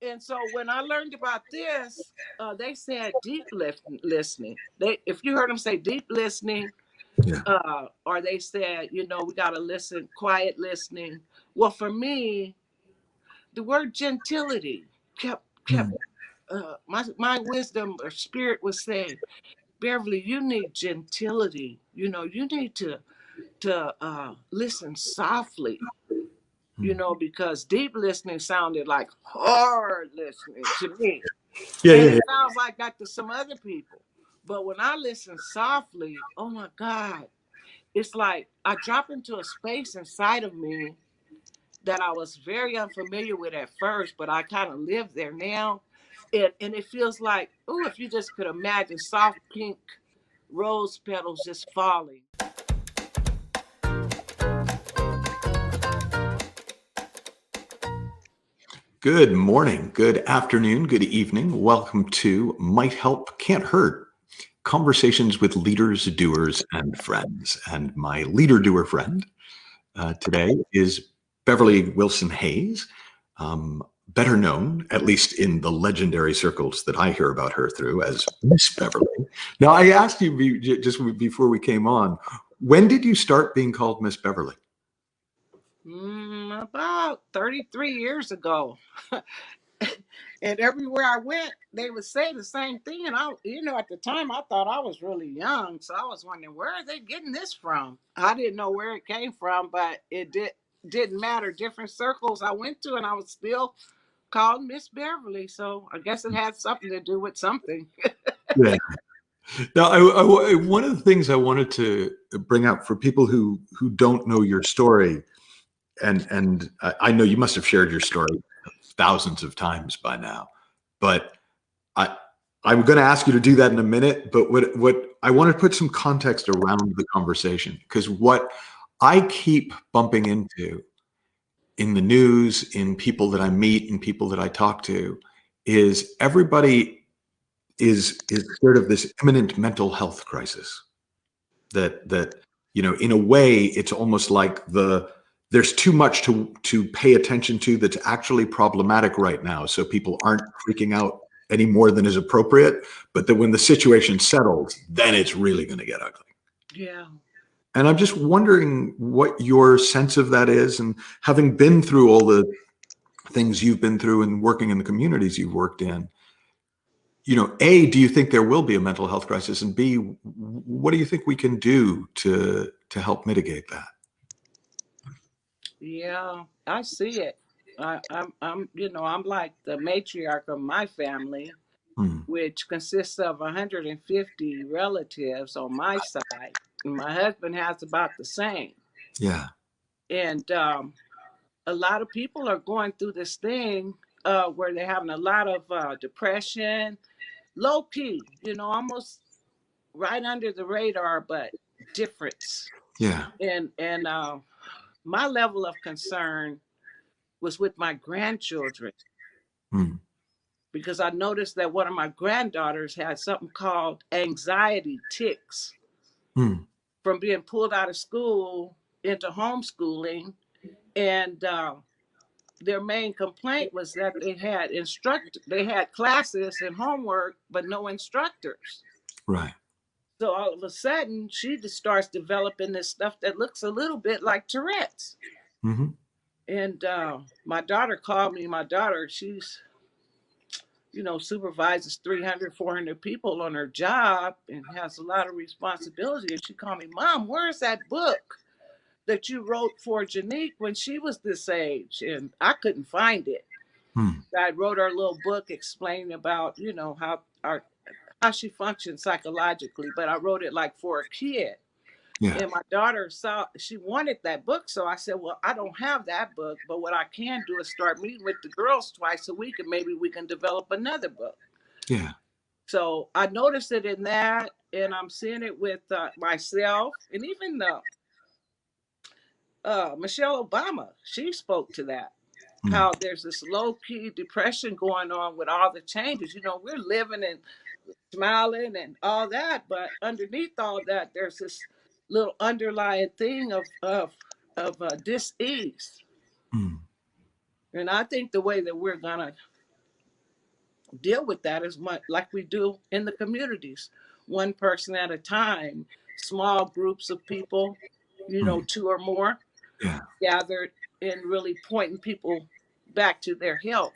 And so when I learned about this, they said listening. If you heard them say deep listening, Yeah. or they said, we got to listen, quiet listening. Well, for me, the word gentility kept Mm. my wisdom or spirit was saying, Beverly, you need gentility. You need to listen softly. Mm. Because deep listening sounded like hard listening to me. Yeah, And yeah, it yeah. sounds like that to some other people. But when I listen softly, oh my God, it's like I drop into a space inside of me that I was very unfamiliar with at first, but I kind of live there now. And it feels like, oh, if you just could imagine soft pink rose petals just falling. Good morning, good afternoon, good evening. Welcome to Might Help, Can't Hurt. Conversations with leaders, doers, and friends. And my leader doer friend today is Beverly Wilson Hayes, better known, at least in the legendary circles that I hear about her through, as Miss Beverly. Now, I asked you just before we came on, when did you start being called Miss Beverly? About 33 years ago. And everywhere I went, they would say the same thing. And at the time, I thought I was really young. So I was wondering, where are they getting this from? I didn't know where it came from, but didn't matter. Different circles I went to, and I was still called Miss Beverly. So I guess it had something to do with something. Yeah. Now, one of the things I wanted to bring up for people who don't know your story, and I know you must have shared your story thousands of times by now, but I I'm going to ask you to do that in a minute. But what I want to put some context around the conversation, because what I keep bumping into in the news, in people that I meet, and people that I talk to, is everybody is sort of this imminent mental health crisis that in a way it's almost like there's too much to pay attention to that's actually problematic right now, so people aren't freaking out any more than is appropriate, but that when the situation settles, then it's really going to get ugly. Yeah. And I'm just wondering what your sense of that is, and having been through all the things you've been through and working in the communities you've worked in, A, do you think there will be a mental health crisis? And B, what do you think we can do to help mitigate that? Yeah, I see it. I'm like the matriarch of my family, Hmm. which consists of 150 relatives on my side. My husband has about the same. Yeah. And a lot of people are going through this thing where they're having a lot of depression, low key, almost right under the radar, but difference. Yeah. And my level of concern was with my grandchildren Hmm. because I noticed that one of my granddaughters had something called anxiety tics Hmm. from being pulled out of school into homeschooling. And their main complaint was that they had classes and homework, but no instructors. Right. So all of a sudden, she just starts developing this stuff that looks a little bit like Tourette's. Hmm. And my daughter called me. My daughter, she's supervises 300, 400 people on her job and has a lot of responsibility. And she called me, Mom, where's that book that you wrote for Janique when she was this age? And I couldn't find it. Hmm. I wrote her a little book explaining about, how she functions psychologically, but I wrote it like for a kid. Yeah. And my daughter saw she wanted that book. So I said, well, I don't have that book, but what I can do is start meeting with the girls twice a week and maybe we can develop another book. Yeah. So I noticed it in that, and I'm seeing it with myself, and even Michelle Obama. She spoke to that. Hmm. How there's this low key depression going on with all the changes. We're living and smiling and all that, but underneath all that, there's this little underlying thing of dis-ease. Hmm. And I think the way that we're gonna deal with that as much like we do in the communities, one person at a time, small groups of people, Mm. two or more Yeah. gathered, and really pointing people back to their health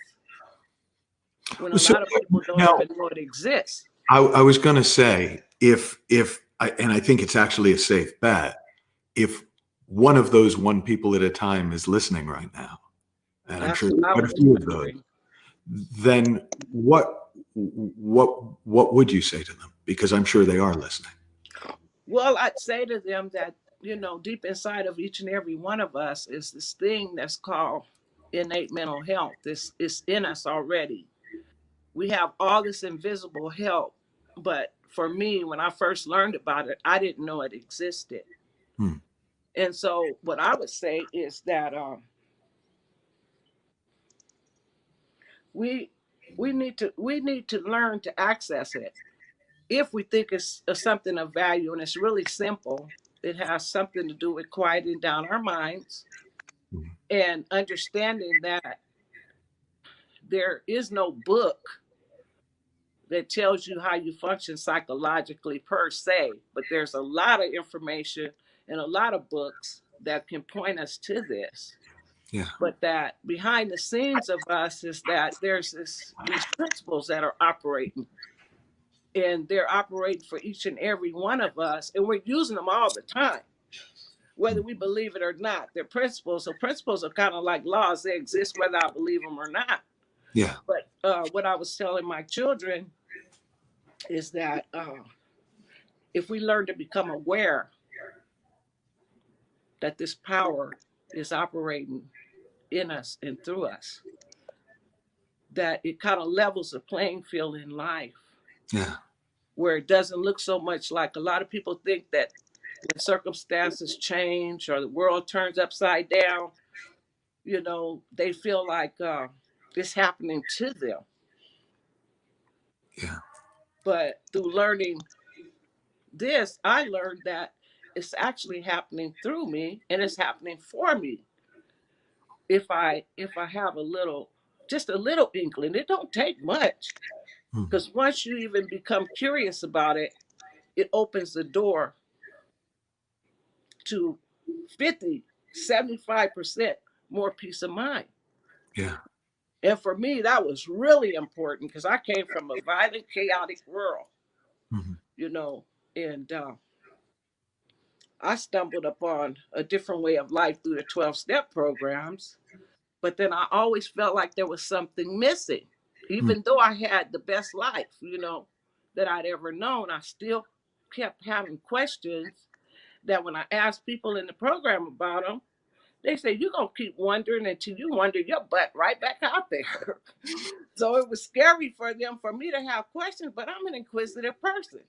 when a So lot of people don't now, even know it exists. I was going to say, and I think it's actually a safe bet, if one of those one people at a time is listening right now, and I'm That's sure what there's I quite a was few of those, wondering. then what would you say to them? Because I'm sure they are listening. Well, I'd say to them that, deep inside of each and every one of us is this thing that's called innate mental health. This is in us already. We have all this invisible help, but for me, when I first learned about it, I didn't know it existed. Hmm. And so, what I would say is that we we need to learn to access it if we think it's something of value, and it's really simple. It has something to do with quieting down our minds Hmm. and understanding that there is no book that tells you how you function psychologically per se, but there's a lot of information and a lot of books that can point us to this. Yeah. But that behind the scenes of us is that there's these principles that are operating, and they're operating for each and every one of us, and we're using them all the time, Hmm. whether we believe it or not. They're principles. So principles are kind of like laws. They exist whether I believe them or not. Yeah. But what I was telling my children is that if we learn to become aware that this power is operating in us and through us, that it kind of levels the playing field in life, Yeah. where it doesn't look so much like a lot of people think that when circumstances change or the world turns upside down, they feel like it's happening to them. Yeah. But through learning this, I learned that it's actually happening through me, and it's happening for me if I have just a little inkling. It don't take much, Hmm. because once you even become curious about it, it opens the door to 50, 75% more peace of mind. Yeah. And for me, that was really important because I came from a violent, chaotic world, Hmm. you know, and I stumbled upon a different way of life through the 12-step programs. But then I always felt like there was something missing. Hmm. Even though I had the best life, that I'd ever known, I still kept having questions that when I asked people in the program about them, they say, you're going to keep wondering until you wonder your butt right back out there. So it was scary for them, for me to have questions, but I'm an inquisitive person.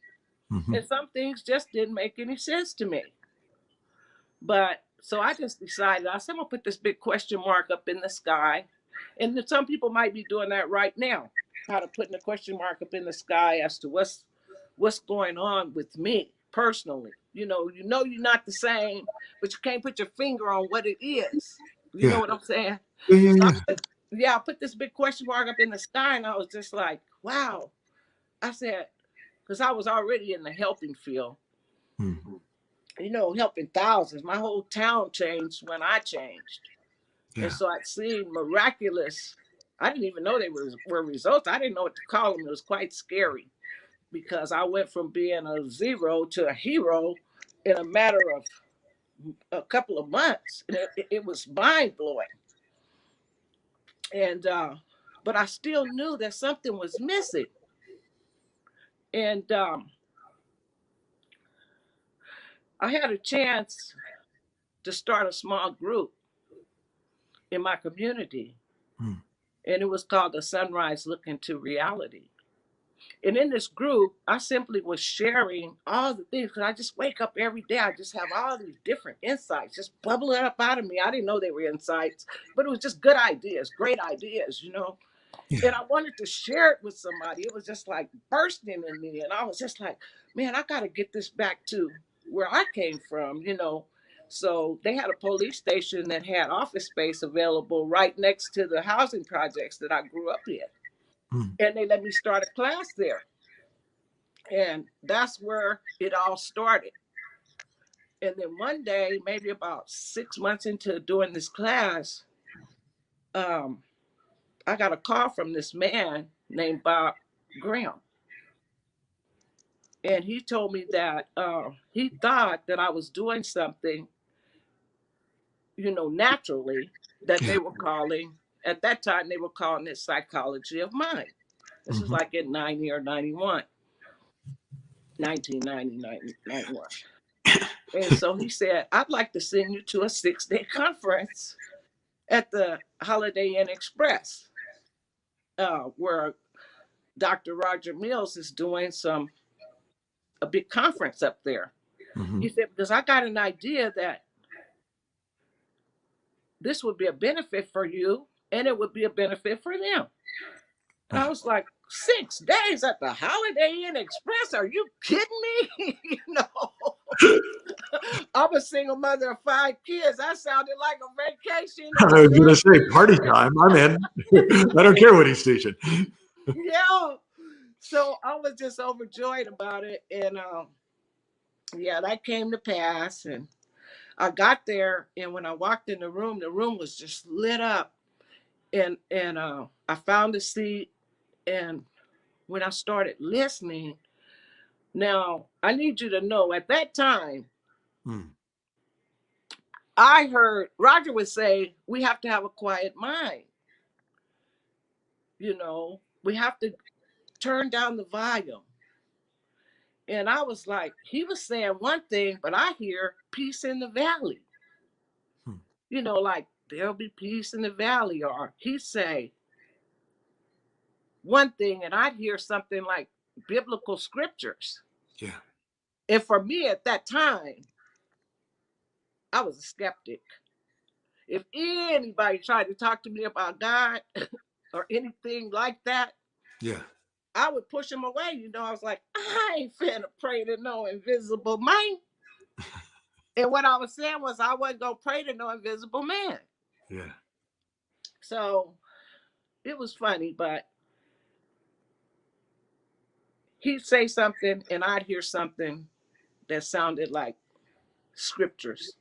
Hmm. And some things just didn't make any sense to me. But so I just decided, I said, I'm going to put this big question mark up in the sky. And then some people might be doing that right now, kind of putting a question mark up in the sky as to what's going on with me personally. You're not the same, but you can't put your finger on what it is. You know Yeah. what I'm saying? Yeah. Yeah. So Yeah. yeah, I put this big question mark up in the sky, and I was just like, wow. I said, because I was already in the helping field, Hmm. helping thousands. My whole town changed when I changed. And Yeah. so I'd seen miraculous, I didn't even know they were results. I didn't know what to call them. It was quite scary because I went from being a zero to a hero in a matter of a couple of months. And it was mind blowing. And, but I still knew that something was missing. And I had a chance to start a small group in my community, Hmm. and it was called the Sunrise Look into Reality. And in this group, I simply was sharing all the things because I just wake up every day. I just have all these different insights just bubbling up out of me. I didn't know they were insights, but it was just good ideas, great ideas. Yeah. And I wanted to share it with somebody. It was just like bursting in me. And I was just like, man, I got to get this back to where I came from. So they had a police station that had office space available right next to the housing projects that I grew up in. Mm. And they let me start a class there. And that's where it all started. And then one day, maybe about 6 months into doing this class, um, I got a call from this man named Bob Graham. And he told me that he thought that I was doing something, naturally, that Yeah. they were calling, at that time, they were calling it psychology of mind. This is Hmm. like in 90 or 91, 1990, 91. And so he said, I'd like to send you to a 6-day conference at the Holiday Inn Express, where Dr. Roger Mills is doing a big conference up there. Hmm. He said, because I got an idea that this would be a benefit for you and it would be a benefit for them. And I was like, 6 days at the Holiday Inn Express? Are you kidding me? I'm a single mother of 5 kids. That sounded like a vacation I on was going to earth. say party time. I'm in. I don't care what he's teaching. Yeah. So I was just overjoyed about it. And yeah, that came to pass. And I got there, and when I walked in the room was just lit up. And I found a seat, and when I started listening, now I need you to know at that time, Mm. I heard Roger would say, we have to have a quiet mind. We have to turn down the volume. And I was like, he was saying one thing, but I hear peace in the valley. Mm. Like there'll be peace in the valley, or he'd say one thing, and I'd hear something like biblical scriptures. Yeah. And for me at that time, I was a skeptic. If anybody tried to talk to me about God or anything like that, Yeah. I would push them away. I was like, I ain't finna pray to no invisible man. And what I was saying was, I wasn't gonna pray to no invisible man. Yeah. So it was funny, but he'd say something and I'd hear something that sounded like scriptures.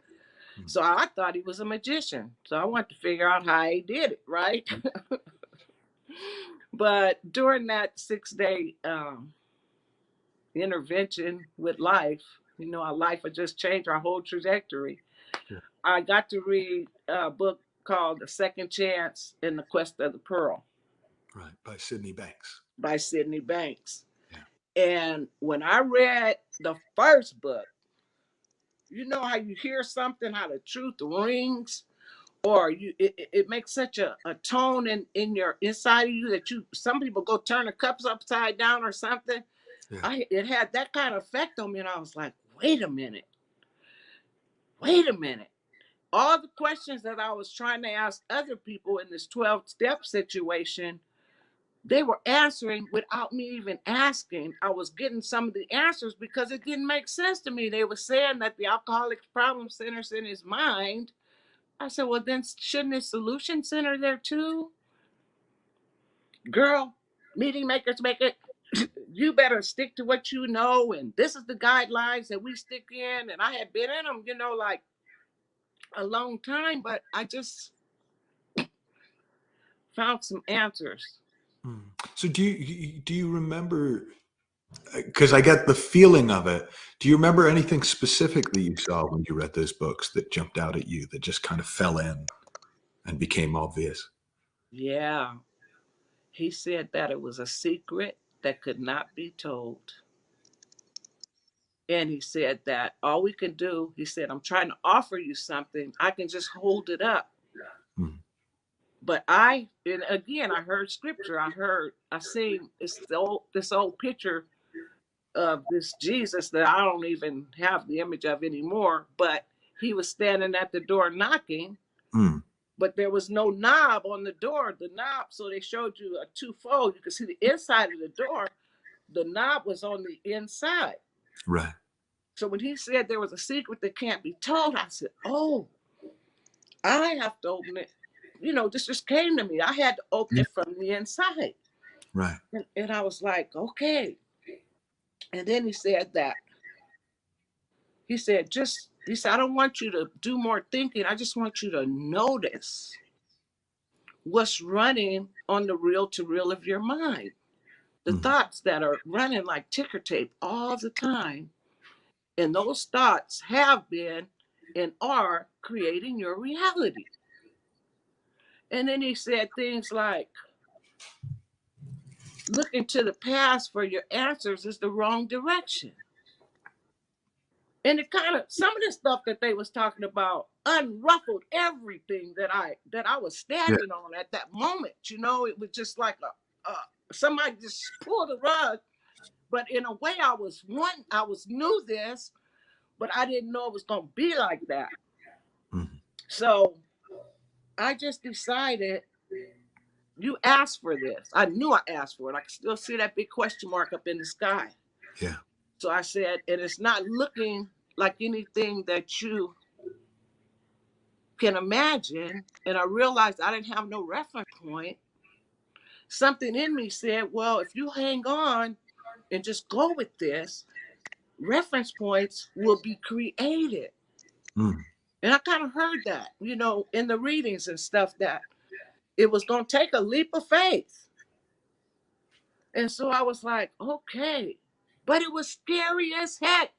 Mm. So I thought he was a magician. So I wanted to figure out how he did it, right? But during that 6-day intervention with life, our life had just changed our whole trajectory. Yeah. I got to read a book called The Second Chance in the Quest of the Pearl Right. By Sydney Banks. by Sydney Banks. Yeah. And when I read the first book, how you hear something, how the truth rings, or it makes such a tone in your inside of you that some people go turn the cups upside down or something. Yeah. It had that kind of effect on me, and I was like, wait a minute. All the questions that I was trying to ask other people in this 12-step situation, they were answering without me even asking. I was getting some of the answers because it didn't make sense to me. They were saying that the alcoholic's problem centers in his mind. I said, well, then shouldn't his solution center there too? Girl, meeting makers make it. You better stick to what you know. And this is the guidelines that we stick in. And I had been in them, like a long time, but I just found some answers. Mm. So do you remember? Because I get the feeling of it. Do you remember anything specific that you saw when you read those books that jumped out at you that just kind of fell in and became obvious? Yeah. He said that it was a secret that could not be told. And he said that all we can do, he said, I'm trying to offer you something. I can just hold it up. Mm. But and again, I heard scripture. I seen this old picture of this Jesus that I don't even have the image of anymore. But he was standing at the door knocking, Mm. but there was no knob on the door. The knob, so they showed you a twofold. You could see the inside of the door. The knob was on the inside. Right. So when he said there was a secret that can't be told, I said, oh, I have to open it. This just came to me. I had to open Yeah. it from the inside. Right. And I was like, okay. And then he said that. He said, I don't want you to do more thinking. I just want you to notice what's running on the reel to reel of your mind. The Mm. thoughts that are running like ticker tape all the time. And those thoughts have been and are creating your reality. And then he said things like, looking to the past for your answers is the wrong direction. And it kind of, some of the stuff that they was talking about unruffled everything that I was Yeah. standing on at that moment. It was just like somebody just pulled the rug. But in a way, I was knew this, but I didn't know it was gonna be like that. Mm. So I just decided, you asked for this. I knew I asked for it. I can still see that big question mark up in the sky. Yeah. So I said, and it's not looking like anything that you can imagine. And I realized I didn't have no reference point. Something in me said, well, if you hang on and just go with this, reference points will be created. Mm. And I kind of heard that, in the readings and stuff, that it was going to take a leap of faith. And so I was like, okay. But it was scary as heck.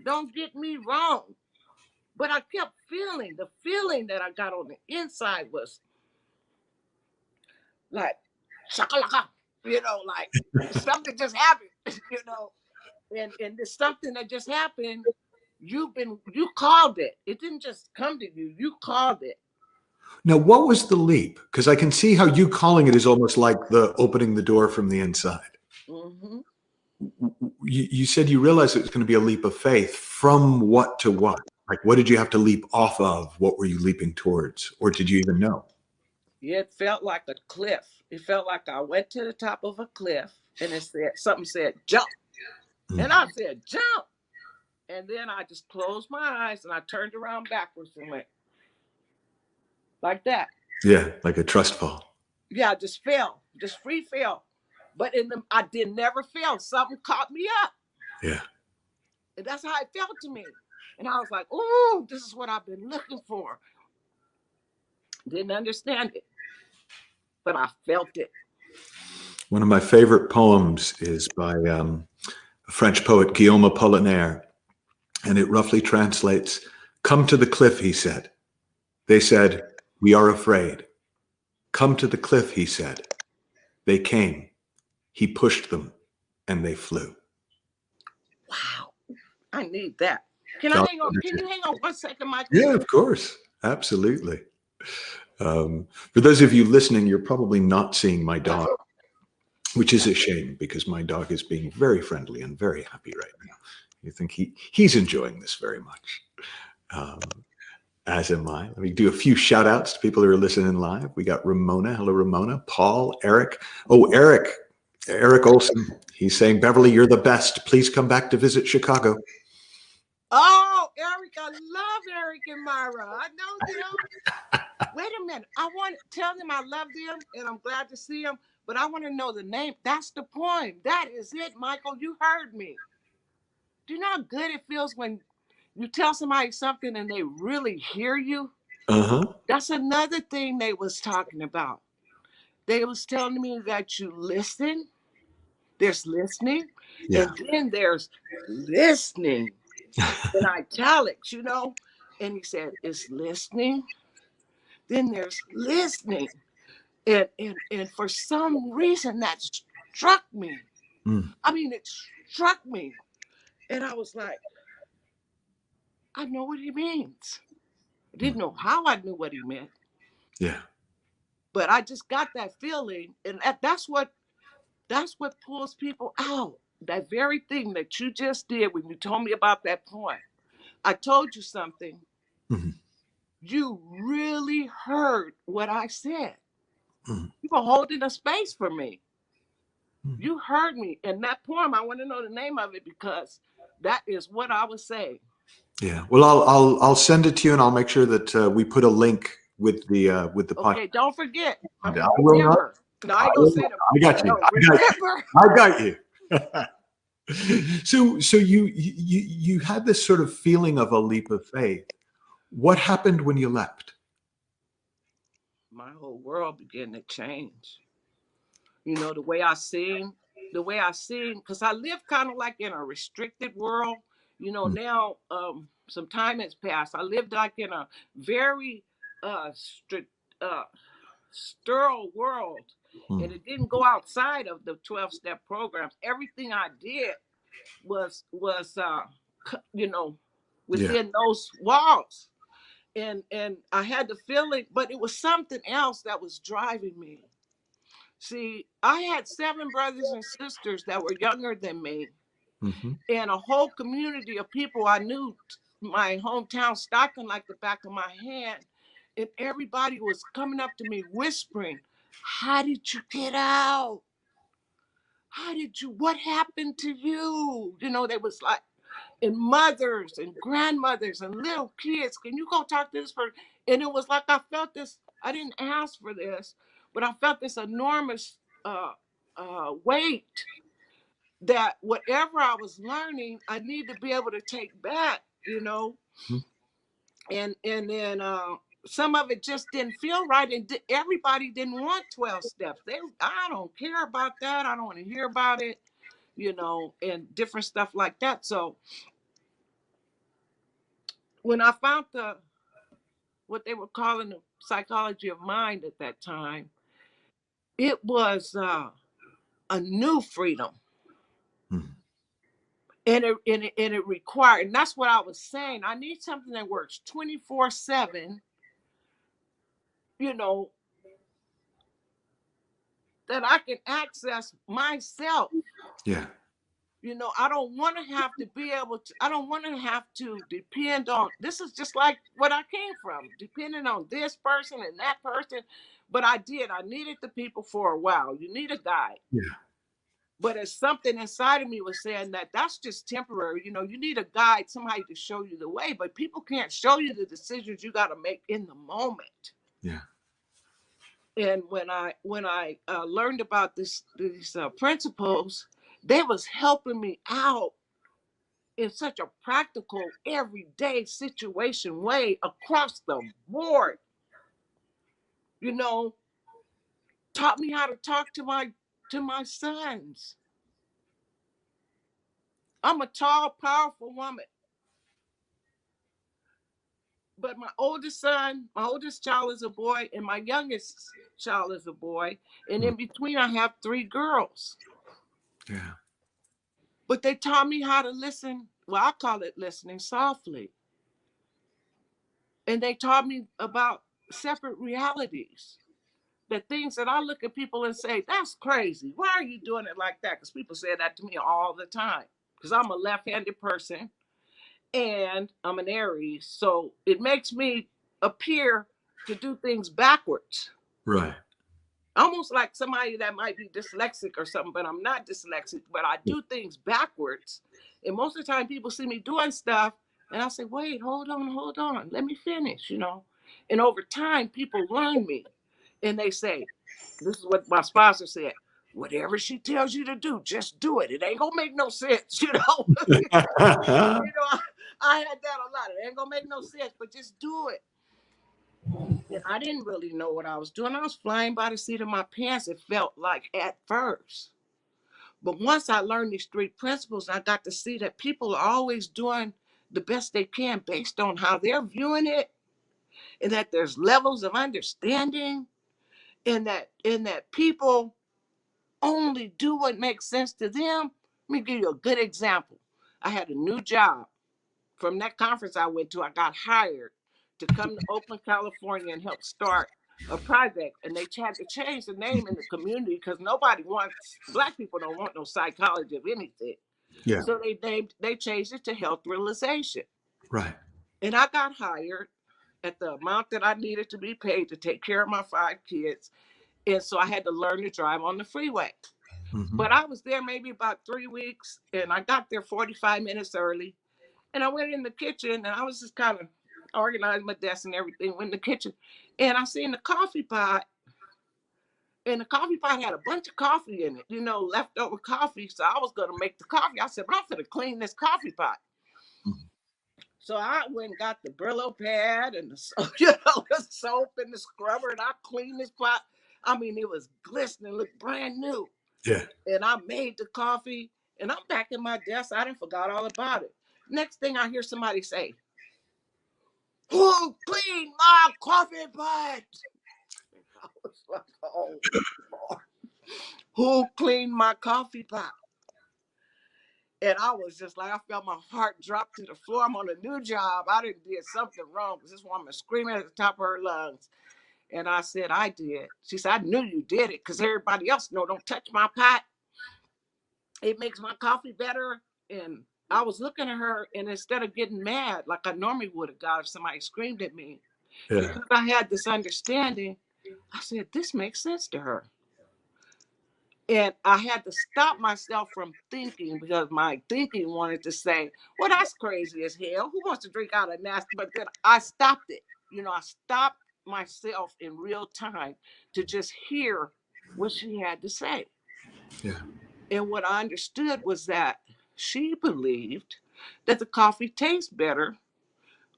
Don't get me wrong. But I kept feeling, the feeling that I got on the inside was like, shakalaka, like something just happened, and there's something that just happened. You called it. It didn't just come to you. You called it. Now, what was the leap? Because I can see how you calling it is almost like the opening the door from the inside. Mm-hmm. You said you realized it was going to be a leap of faith. From what to what? Like, what did you have to leap off of? What were you leaping towards? Or did you even know? It felt like a cliff. It felt like I went to the top of a cliff, and something said jump, and Mm. I said jump, and then I just closed my eyes and I turned around backwards and went like that. Yeah, like a trust fall. Yeah, I just fell, just free fell. But I did never fail. Something caught me up. Yeah. And that's how it felt to me. And I was like, oh, this is what I've been looking for. Didn't understand it, but I felt it. One of my favorite poems is by a French poet, Guillaume Appolinaire, and it roughly translates, "Come to the cliff," he said. They said, "We are afraid." "Come to the cliff," he said. They came. He pushed them, and they flew. Wow, I need that. Can I Oh, hang on? Can you hang on 1 second, Michael? yeah, of course. Absolutely. For those of you listening, you're probably not seeing my dog, which is a shame because my dog is being very friendly and very happy right now. You think he's enjoying this very much, as am I. Let me do a few shout outs to people who are listening live. We got Ramona. Hello, Ramona. Paul, Eric. Oh, Eric Olson. He's saying, Beverly, you're the best. Please come back to visit Chicago. Oh, Eric, I love Eric and Myra. I know them. Wait a minute. I want to tell them I love them and I'm glad to see them, but I want to know the name. That's the poem. That is it, Michael. You heard me. Do you know how good it feels when you tell somebody something and they really hear you? Uh-huh. That's another thing they was talking about. They was telling me that you listen. There's listening, Yeah. and then there's listening in italics, And he said, it's listening. Then there's listening. And for some reason that struck me. Mm. I mean, it struck me. And I was like, I know what he means. I didn't know how I knew what he meant, Yeah. but I just got that feeling. And that's what pulls people out. That very thing that you just did when you told me about that point. I told you something. Mm-hmm. You really heard what I said. Mm-hmm. You were holding a space for me. Mm-hmm. You heard me. And that poem, I want to know the name of it because that is what I was saying. Yeah. Well, I'll send it to you, and I'll make sure that we put a link with the podcast. Okay, don't forget. I I'm going to will not. remember. No, I ain't gonna say I got you. no, remember. I got you. So you had this sort of feeling of a leap of faith. What happened when you left? My whole world began to change. You know, the way I sing, because I lived kind of like in a restricted world. You know, Mm, now some time has passed. I lived like in a very strict, sterile world, and mm, it didn't go outside of the 12-step programs. Everything I did was you know, yeah. within those walls. And I had the feeling, but it was something else that was driving me. See, I had 7 brothers and sisters that were younger than me, Hmm. and a whole community of people I knew my hometown Stockton like the back of my hand. And everybody was coming up to me whispering, "How did you get out? How did you, what happened to you?" You know, they was like, and mothers and grandmothers and little kids, "Can you go talk to this person?" And it was like I felt this, I didn't ask for this, but I felt this enormous weight that whatever I was learning, I need to be able to take back, you know. And then some of it just didn't feel right, and everybody didn't want 12 steps. I don't care about that. I don't want to hear about it, you know, and different stuff like that. So when I found what they were calling the psychology of mind at that time, it was a new freedom. Mm, And it required, and that's what I was saying. I need something that works 24/7, you know, that I can access myself. yeah. You know, I don't want to have to be able to, I don't want to have to depend on, this is just like what I came from, depending on this person and that person. But I needed the people for a while. You need a guide. Yeah. But as something inside of me was saying that that's just temporary. You know, you need a guide, somebody to show you the way, but people can't show you the decisions you got to make in the moment. Yeah. And when I learned about these principles, they was helping me out in such a practical, everyday situation way across the board. You know, taught me how to talk to my sons. I'm a tall, powerful woman, but my oldest child is a boy, and my youngest child is a boy, and Mm, in between I have 3 girls. yeah. But they taught me how to listen. Well, I call it listening softly. And they taught me about separate realities. The things that I look at people and say, "That's crazy. Why are you doing it like that?" Because people say that to me all the time. Because I'm a left-handed person and I'm an Aries. So it makes me appear to do things backwards. Right. Almost like somebody that might be dyslexic or something, but I'm not dyslexic, but I Yeah. do things backwards. And most of the time people see me doing stuff and I say, "Wait, hold on, let me finish, you know." And over time, people learn me and they say, this is what my sponsor said: "Whatever she tells you to do, just do it. It ain't gonna make no sense," you know. You know, I had that a lot. It ain't gonna make no sense, but just do it. And I didn't really know what I was doing. I was flying by the seat of my pants, it felt like at first. But once I learned these 3 principles, I got to see that people are always doing the best they can based on how they're viewing it, and that there's levels of understanding, and that people only do what makes sense to them. Let me give you a good example. I had a new job. From that conference I went to, I got hired to come to Oakland, California and help start a project. And they had to change the name in the community because nobody wants, Black people don't want no psychology of anything. Yeah. So they changed it to health realization. Right. And I got hired at the amount that I needed to be paid to take care of my 5 kids. And so I had to learn to drive on the freeway. Hmm. But I was there maybe about 3 weeks, and I got there 45 minutes early. And I went in the kitchen and I was just kind of organizing my desk and everything. Went in the kitchen and I seen the coffee pot And the coffee pot had a bunch of coffee in it, leftover coffee. So I was going to make the coffee. I said, but I'm going to clean this coffee pot. So I went and got the Brillo pad and the soap and the scrubber, and I cleaned this pot. I mean, it was glistening, looked brand new. Yeah. And I made the coffee, and I'm back in my desk. I didn't forgot all about it. Next thing I hear somebody say, "Who cleaned my coffee pot?" I was like, "Oh Lord, who cleaned my coffee pot?" And I was just like, I felt my heart drop to the floor. I'm on a new job. I didn't did something wrong because this woman screaming at the top of her lungs. And I said, I did. She said, I knew you did it because everybody else know, don't touch my pot. It makes my coffee better. And I was looking at her, and instead of getting mad like I normally would have got if somebody screamed at me, Yeah. because I had this understanding, I said, this makes sense to her. And I had to stop myself from thinking because my thinking wanted to say, well, that's crazy as hell. Who wants to drink out of nasty? But then I stopped it. I stopped myself in real time to just hear what she had to say. Yeah. And what I understood was that she believed that the coffee tastes better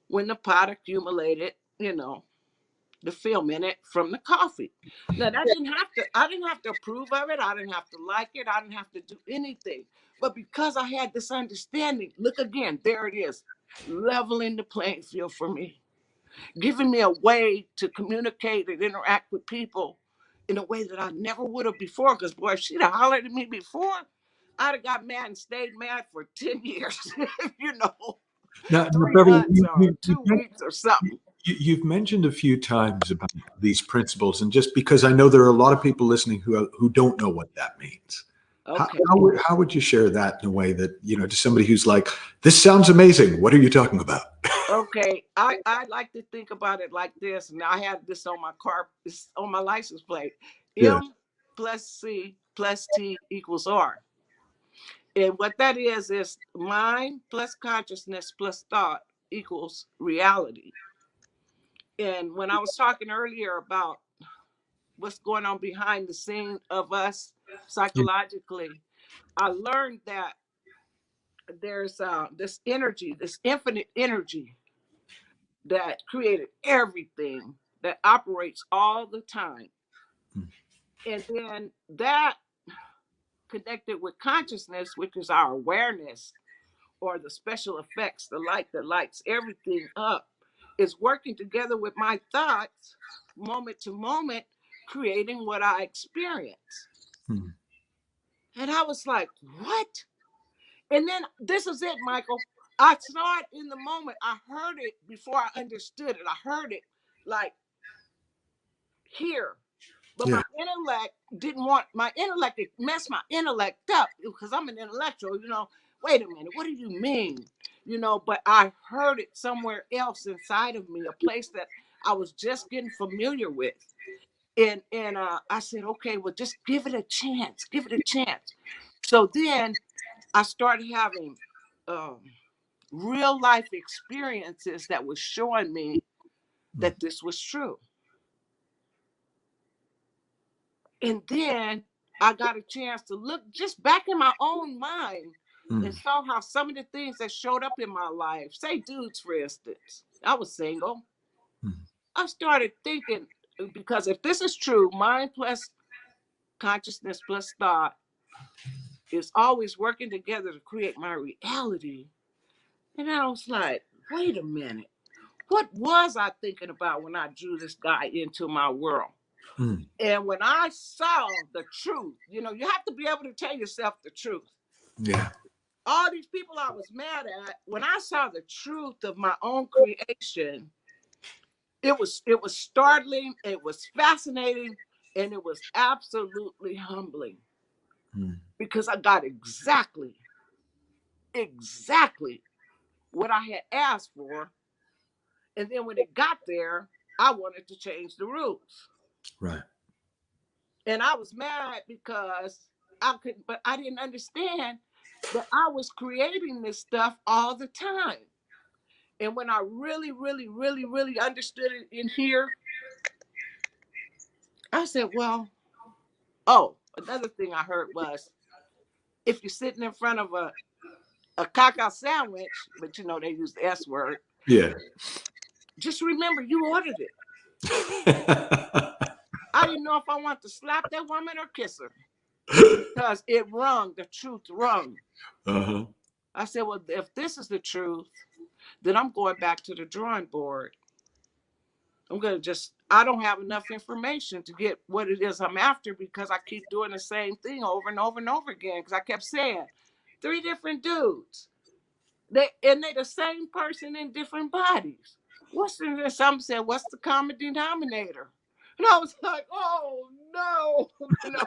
when the pot accumulated, the film in it from the coffee. Now I didn't have to approve of it. I didn't have to like it. I didn't have to do anything. But because I had this understanding, look again, there it is, leveling the playing field for me, giving me a way to communicate and interact with people in a way that I never would have before. Because boy, if she'd have hollered at me before, I'd have got mad and stayed mad for 10 years, Now, 3 months or 2 weeks or something. you've mentioned a few times about these principles, and just because I know there are a lot of people listening who don't know what that means, Okay. how would you share that in a way that, to somebody who's like, this sounds amazing, what are you talking about? Okay, I like to think about it like this, and I have this on my car, this on my license plate. Yeah. M+C+T equals R. And what that is mind plus consciousness plus thought equals reality. And when I was talking earlier about what's going on behind the scene of us Yeah. psychologically, I learned that there's this energy, this infinite energy that created everything that operates all the time. Mm. And then that connected with consciousness, which is our awareness or the special effects, the light that lights everything up, is working together with my thoughts moment to moment, creating what I experience. Mm. And I was like, what? And then this is it, Michael. I saw it in the moment. I heard it before I understood it. I heard it like here. But Yeah. my intellect didn't want my intellect, it messed my intellect up because I'm an intellectual, Wait a minute, what do you mean? But I heard it somewhere else inside of me, a place that I was just getting familiar with. And I said, okay, well, just give it a chance, give it a chance. So then I started having um, real life experiences that was showing me Mm. that this was true. And then I got a chance to look just back in my own mind and Mm. saw how some of the things that showed up in my life, say dudes, for instance, I was single. Mm. I started thinking, because if this is true, mind plus consciousness plus thought is always working together to create my reality. And I was like, wait a minute. What was I thinking about when I drew this guy into my world? Mm. And when I saw the truth, you have to be able to tell yourself the truth. Yeah. All these people I was mad at, when I saw the truth of my own creation, it was startling, it was fascinating, and it was absolutely humbling Mm. because I got exactly what I had asked for. And then when it got there, I wanted to change the rules. Right. And I was mad because but I didn't understand that I was creating this stuff all the time. And when I really, really, really, really understood it in here, I said, well, Oh, another thing I heard was if you're sitting in front of a caca sandwich, but they use the S word, Yeah. just remember you ordered it. I didn't know if I wanted to slap that woman or kiss her because it rung, the truth rung. Uh-huh. I said, well, if this is the truth, then I'm going back to the drawing board. I don't have enough information to get what it is I'm after because I keep doing the same thing over and over and over again. Because I kept saying, 3 different dudes. They're the same person in different bodies. Some said, what's the common denominator? And I was like, oh no, no.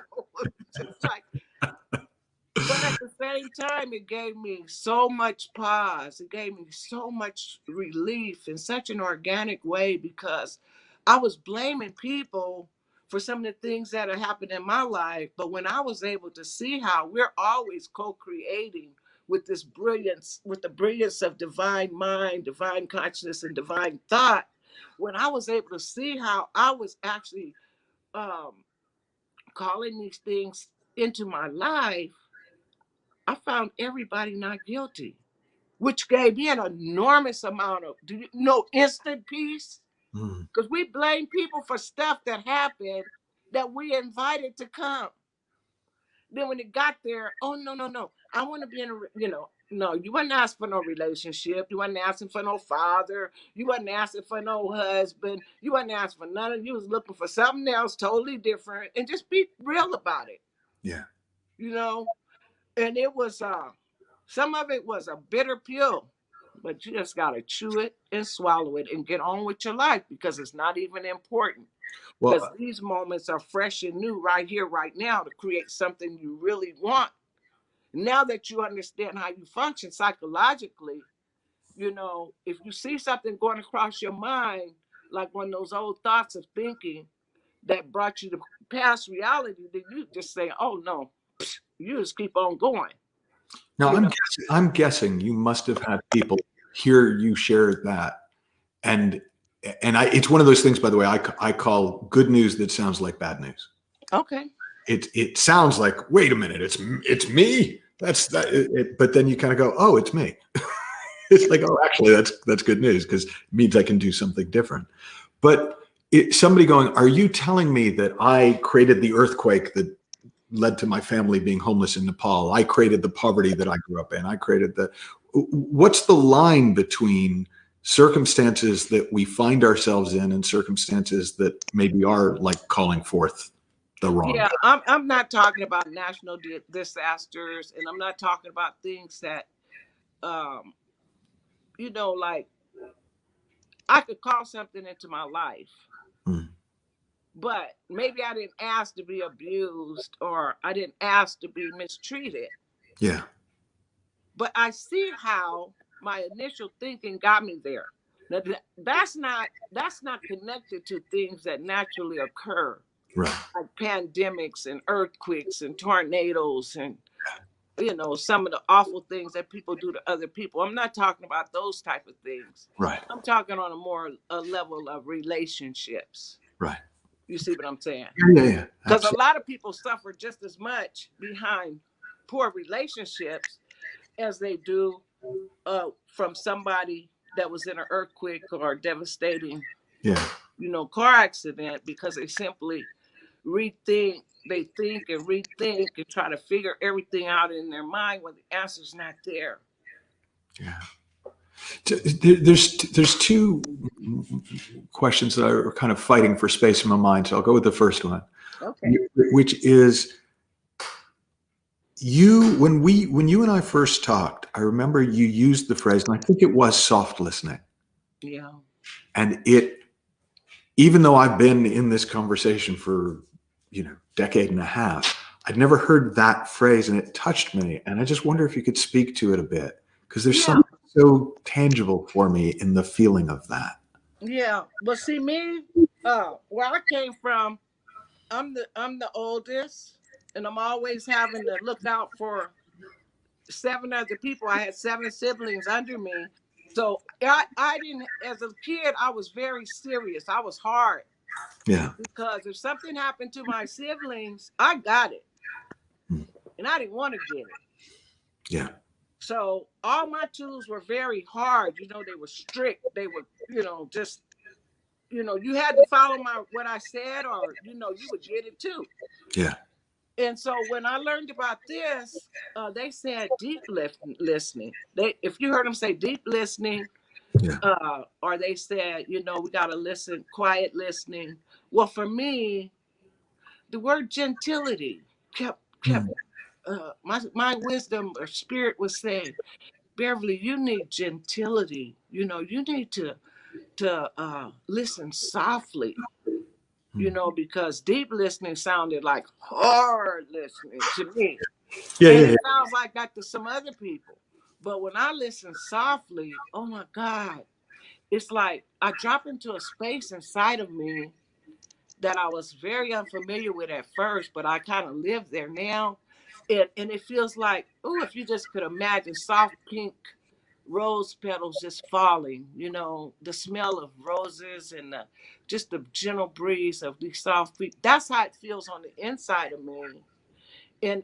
Just like, but at the same time, it gave me so much pause. It gave me so much relief in such an organic way because I was blaming people for some of the things that had happened in my life. But when I was able to see how we're always co-creating with this brilliance, with the brilliance of divine mind, divine consciousness, and divine thought, when I was able to see how I was actually um, calling these things into my life, I found everybody not guilty, which gave me an enormous amount of, instant peace. Mm. Because we blame people for stuff that happened that we invited to come. Then when it got there, oh, no, no, no. I want to be in no, you wasn't asking for no relationship. You wasn't asking for no father. You wasn't asking for no husband. You wasn't asking for none of you. Was looking for something else totally different. And just be real about it. Yeah. You know? And it was some of it was a bitter pill, but you just gotta chew it and swallow it and get on with your life because it's not even important. Because Well, these moments are fresh and new right here, right now, to create something you really want. Now that you understand how you function psychologically, if you see something going across your mind, like one of those old thoughts of thinking that brought you to past reality, then you just say, oh no, you just keep on going. now You know, I'm guessing you must have had people hear you share that, and it's one of those things, by the way, I call good news that sounds like bad news. okay. It sounds like, wait a minute, it's me. That's that. But then you kind of go, oh, it's me. It's like, oh, actually, that's good news because it means I can do something different. But somebody going, are you telling me that I created the earthquake that led to my family being homeless in Nepal? I created the poverty that I grew up in. I created what's the line between circumstances that we find ourselves in and circumstances that maybe are like calling forth the wrong? Yeah, I'm not talking about national disasters, and I'm not talking about things that, um, like I could call something into my life, Hmm. but maybe I didn't ask to be abused or I didn't ask to be mistreated. Yeah. But I see how my initial thinking got me there. Now, that's not connected to things that naturally occur, Right. like pandemics and earthquakes and tornadoes and some of the awful things that people do to other people. I'm not talking about those type of things. Right. I'm talking on a level of relationships. Right. You see what I'm saying? Yeah. Yeah. Because a Absolutely. lot of people suffer just as much behind poor relationships as they do from somebody that was in an earthquake or a devastating Yeah. car accident, because they simply they think and rethink and try to figure everything out in their mind when the answer's not there. Yeah. There's two questions that are kind of fighting for space in my mind. So I'll go with the first one, Okay. which is when you and I first talked, I remember you used the phrase, and I think it was soft listening. Yeah. And even though I've been in this conversation for, decade and a half, I'd never heard that phrase and it touched me. And I just wonder if you could speak to it a bit, because there's Yeah. something so tangible for me in the feeling of that. Yeah. But see me, where I came from, I'm the oldest, and I'm always having to look out for 7 other people. I had 7 siblings under me. So I didn't, as a kid, I was very serious. I was hard. Yeah. Because if something happened to my siblings, I got it. Mm. And I didn't want to get it. Yeah. So all my twos were very hard. They were strict. They were, just, you had to follow what I said, or, you would get it too. Yeah. And so when I learned about this, they said deep listening. If you heard them say deep listening, Yeah. or they said, we got to listen, quiet listening. Well, for me, the word gentility kept Mm. my wisdom or spirit was saying, Beverly, you need gentility. You need to listen softly. Mm. Because deep listening sounded like hard listening to me. Yeah. And Yeah. it Yeah. sounds like that to some other people. But when I listen softly, oh my God, it's like I drop into a space inside of me that I was very unfamiliar with at first, but I kind of live there now. And it feels like, oh, if you just could imagine soft pink rose petals just falling, the smell of roses and just the gentle breeze of these soft feet. That's how it feels on the inside of me. And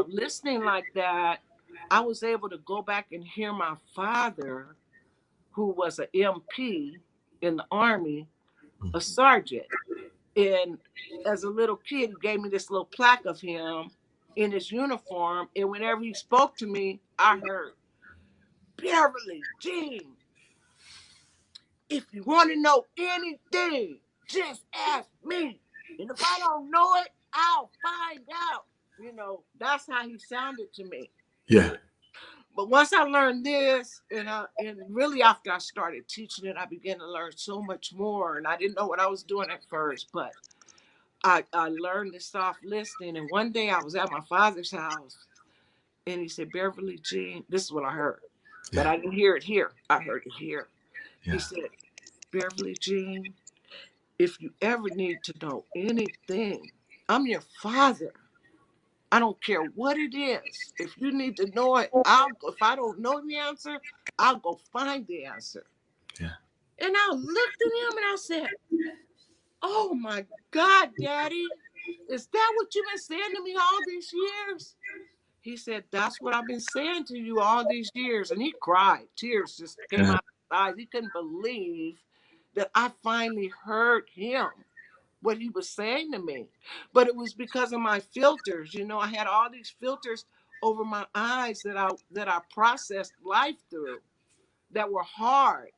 listening like that, I was able to go back and hear my father, who was an MP in the Army, a sergeant. And as a little kid, he gave me this little plaque of him in his uniform. And whenever he spoke to me, I heard, Beverly, Jean, if you want to know anything, just ask me. And if I don't know it, I'll find out. That's how he sounded to me. Yeah. But once I learned this, and really after I started teaching it, I began to learn so much more. And I didn't know what I was doing at first, but I learned this soft listening. And one day I was at my father's house, and he said, Beverly Jean, this is what I heard. But Yeah. I didn't hear it here. I heard it here. He Yeah. said, Beverly Jean, if you ever need to know anything, I'm your father. I don't care what it is. If you need to know it, if I don't know the answer, I'll go find the answer. Yeah. And I looked at him and I said, oh my God, Daddy, is that what you've been saying to me all these years? He said, that's what I've been saying to you all these years. And he cried. Tears just came Yeah. out of his eyes. He couldn't believe that I finally heard him, what he was saying to me. But it was because of my filters. I had all these filters over my eyes that I processed life through that were hard.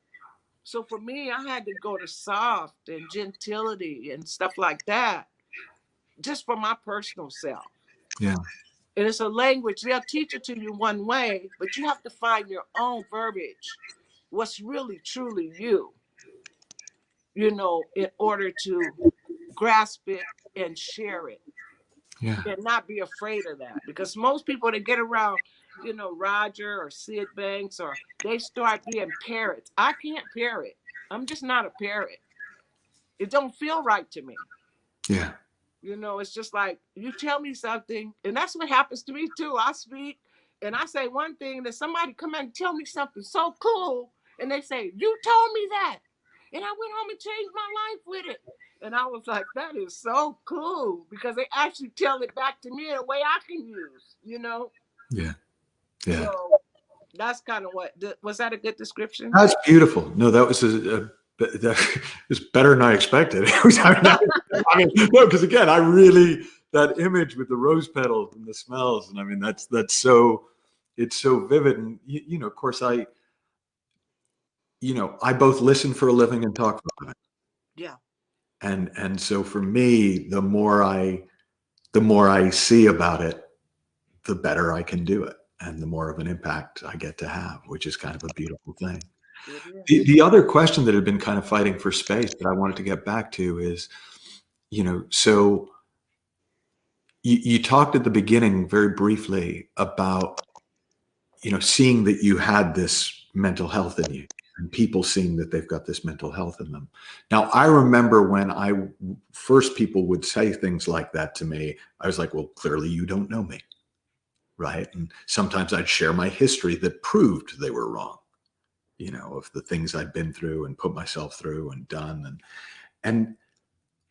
So for me, I had to go to soft and gentility and stuff like that, just for my personal self. Yeah. And it's a language, they'll teach it to you one way, but you have to find your own verbiage, what's really truly you, in order to grasp it and share it Yeah. and not be afraid of that. Because most people that get around, Roger or Sid Banks, or they start being parrots. I can't parrot. I'm just not a parrot. It don't feel right to me. Yeah. It's just like you tell me something, and that's what happens to me too. I speak and I say one thing, that somebody come and tell me something so cool, and they say, you told me that. And I went home and changed my life with it. And I was like, that is so cool, because they actually tell it back to me in a way I can use. Yeah. Yeah. So that's kind of was that a good description? That's beautiful. No, that was that was better than I expected. No, because again, that image with the rose petals and the smells, and I mean, that's so, it's so vivid. And of course, I both listen for a living and talk for a living. Yeah. And so for me, the more I see about it, the better I can do it, and the more of an impact I get to have, which is kind of a beautiful thing. It is. The other question that had been kind of fighting for space that I wanted to get back to is, so you talked at the beginning very briefly about, seeing that you had this mental health in you, and people seeing that they've got this mental health in them. Now, I remember when first people would say things like that to me, I was like, well, clearly you don't know me. Right. And sometimes I'd share my history that proved they were wrong, of the things I'd been through and put myself through and done. And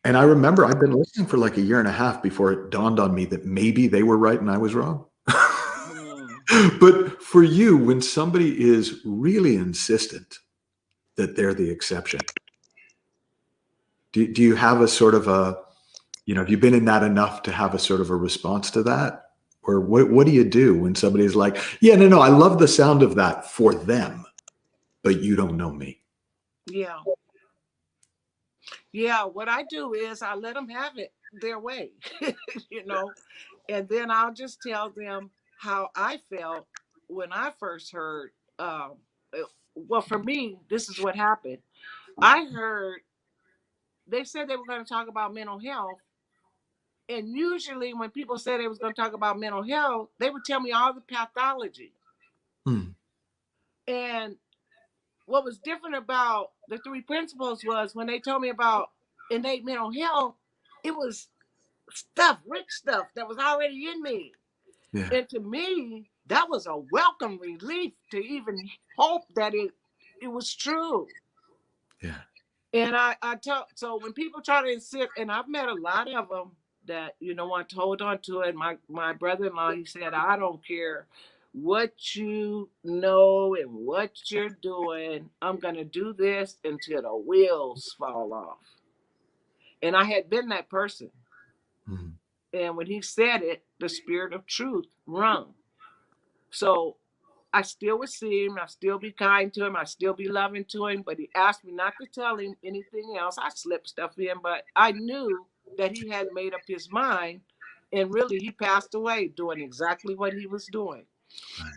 And I remember I'd been listening for like a year and a half before it dawned on me that maybe they were right and I was wrong. Mm. But for you, when somebody is really insistent that they're the exception, do you have a sort of a, have you been in that enough to have a sort of a response to that? Or what do you do when somebody's like, yeah, no, I love the sound of that for them, but you don't know me? Yeah. Yeah. What I do is I let them have it their way, you know, and then I'll just tell them how I felt when I first heard. Well, for me, this is what happened. I heard they said they were going to talk about mental health. And usually, when people said they was going to talk about mental health, they would tell me all the pathology. Hmm. And what was different about the three principles was when they told me about innate mental health, it was stuff, rich stuff that was already in me. Yeah. And to me, that was a welcome relief to even hope that it was true. Yeah. And I tell, so when people try to insist, and I've met a lot of them that, want to hold on to it. My brother-in-law, he said, I don't care what you know and what you're doing. I'm going to do this until the wheels fall off. And I had been that person. Hmm. And when he said it, the spirit of truth rung. So I still would see him. I still be kind to him. I still be loving to him. But he asked me not to tell him anything else. I slipped stuff in, but I knew that he had made up his mind. And really, he passed away doing exactly what he was doing. Right.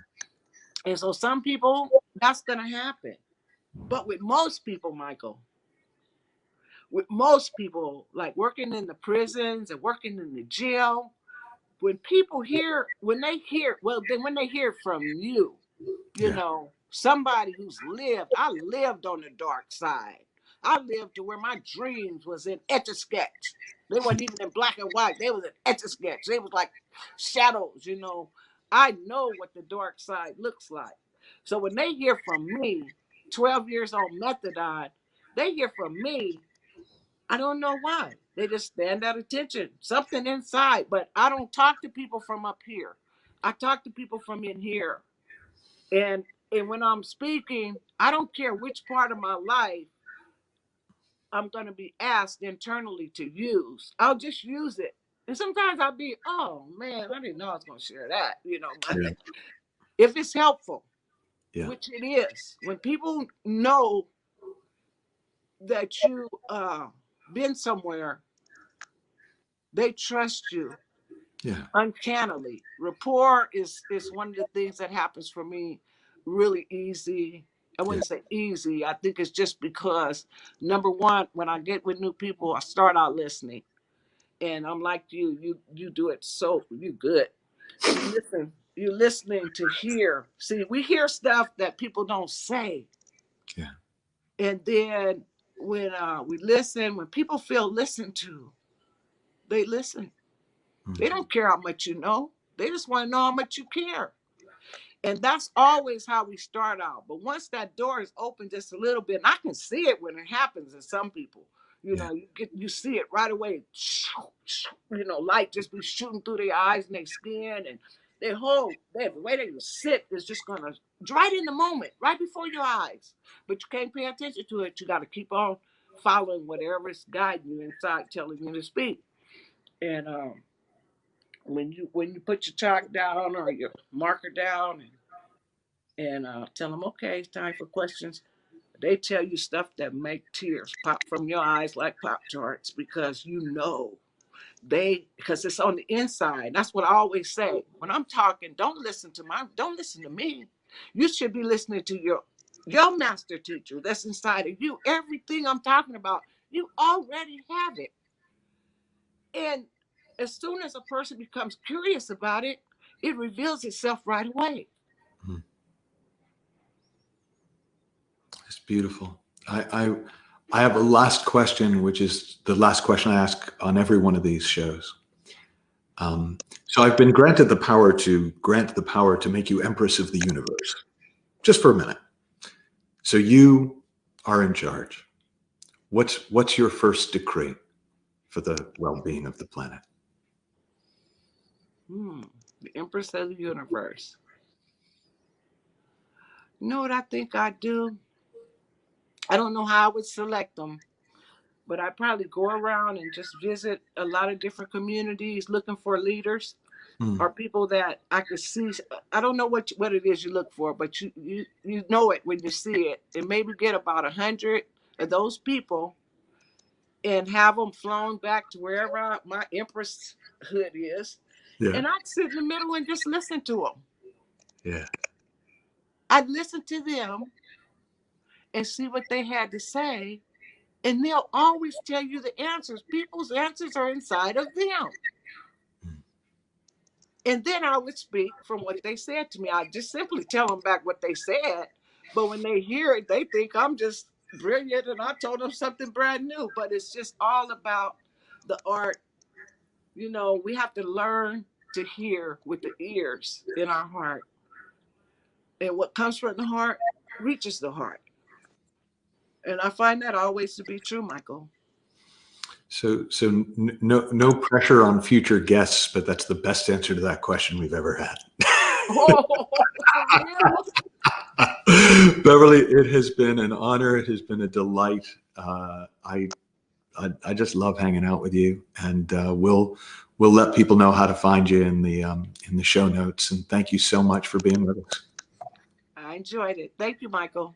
And so, some people, that's going to happen. But with most people, Michael, with most people, like working in the prisons and working in the jail, when they hear from you, Yeah. somebody who's lived. I lived on the dark side. I lived to where my dreams was in etch a sketch. They weren't even in black and white. They was in etch a sketch. They was like shadows. I know what the dark side looks like. So when they hear from me, 12 years on methadone, they hear from me. I don't know why. They just stand at attention. Something inside. But I don't talk to people from up here. I talk to people from in here. And and when I'm speaking, I don't care which part of my life I'm going to be asked internally to use. I'll just use it. And sometimes I'll be, oh man, I didn't know I was going to share that. But Yeah. if it's helpful, Yeah. which it is, when people know that you been somewhere, they trust you Yeah. uncannily. Rapport is one of the things that happens for me really easy. I Yeah. wouldn't say easy. I think it's just because number one, when I get with new people, I start out listening. And I'm like you do it so you good. You listen, you're listening to hear. See, we hear stuff that people don't say. Yeah. And then when we listen, when people feel listened to, they listen. They Hmm. don't care how much you know. They just want to know how much you care. And that's always how we start out. But once that door is open just a little bit, and I can see it when it happens in some people. Yeah. You see it right away. Light just be shooting through their eyes and their skin, and the way they sit is just gonna right in the moment, right before your eyes. But you can't pay attention to it. You got to keep on following whatever is guiding you inside, telling you to speak. And when you put your chalk down or your marker down and tell them, okay, it's time for questions. They tell you stuff that make tears pop from your eyes like Pop Tarts because because it's on the inside. That's what I always say. When I'm talking, don't listen to me. You should be listening to your master teacher that's inside of you. Everything I'm talking about, you already have it. And as soon as a person becomes curious about it, it reveals itself right away. Hmm. It's beautiful. I have a last question, which is the last question I ask on every one of these shows. So I've been granted the power to make you Empress of the Universe, just for a minute. So you are in charge. What's your first decree? for the well-being of the planet? The Empress of the Universe. You know what I think I'd do? I don't know how I would select them, but I'd probably go around and just visit a lot of different communities looking for leaders or people that I could see. I don't know what it is you look for, but you know it when you see it. And maybe get about 100 of those people and have them flown back to wherever my Empress hood is. Yeah. And I'd sit in the middle and just listen to them. Yeah. I'd listen to them and see what they had to say. And they'll always tell you the answers. People's answers are inside of them. And then I would speak from what they said to me. I'd just simply tell them back what they said. But when they hear it, they think I'm just brilliant and I told them something brand new. But it's just all about the art. You know, we have to learn to hear with the ears in our heart. And what comes from the heart reaches the heart. And I find that always to be true, Michael. So no pressure on future guests, but that's the best answer to that question we've ever had. Oh, for real? Beverly, it has been an honor. It has been a delight. I just love hanging out with you, and we'll let people know how to find you in the show notes. And thank you so much for being with us. I enjoyed it. Thank you, Michael.